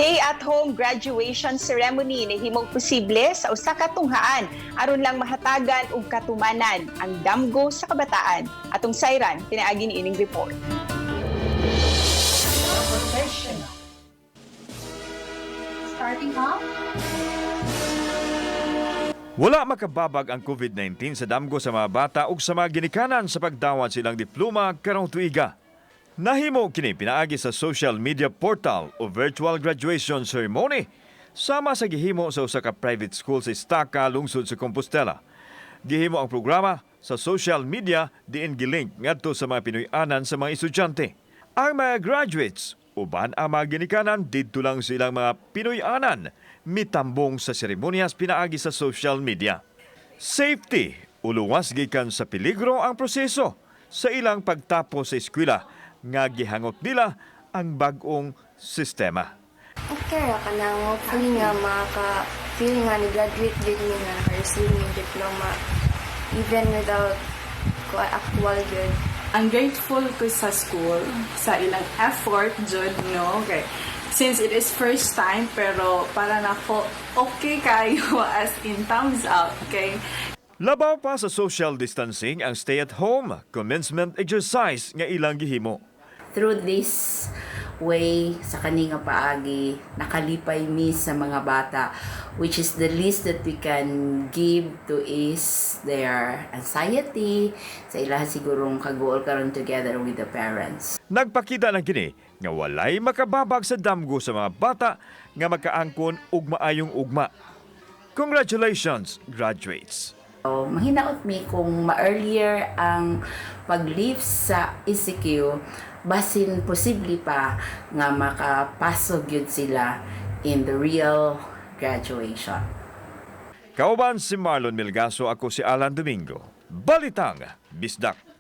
Stay-at-home graduation ceremony ni himong posible sa usa ka tunghaan aron lang mahatagan og katumanan ang damgo sa kabataan. Atong sayran pinaagi ni ining report. Starting off. Wala makababag ang COVID-19 sa damgo sa mga bata ug sa mga ginikanan sa pagdawat silang diploma karong tuiga. Nahimo kini pinaagi sa social media portal o virtual graduation ceremony sama sa gihimo sa usa ka private school sa Estaca, lungsod sa Compostela. Gihimo ang programa sa social media diin gilink ngadto sa mga Pinoy-anan sa mga estudyante. Ang mga graduates uban ang mga ginikanan didto lang silang mga Pinoy-anan mitambong sa seremonyas pinaagi sa social media. Safety uluwas gikan sa peligro ang proseso sa ilang pagtapos sa eskwela nga gihangot nila ang bag-ong sistema. Okay, kanang hopefully nga maka-feel nga ni-graduate din mi nga naka-receive ng diploma even without actual good. I'm grateful ko sa school sa ilang effort jud no okay. Since it is first time pero para nako okay kayo as in thumbs up okay. Labaw pa sa social distancing ang stay-at-home commencement exercise nga ilang gihimo. Through this way, sa kaninga paagi, nakalipay mi sa mga bata, which is the least that we can give to is their anxiety, sa ilaha sigurong kagool karon together with the parents. Nagpakita ng kini nga walay makababag sa damgo sa mga bata nga makaangkon og maayong ugma. Congratulations, graduates! So, mahinaot mi kung ma-earlier ang pag-leave sa ECQ, basin posible pa nga makapasok yun sila in the real graduation. Kauban si Marlon Milgaso, ako si Alan Domingo. Balitang Bisdak.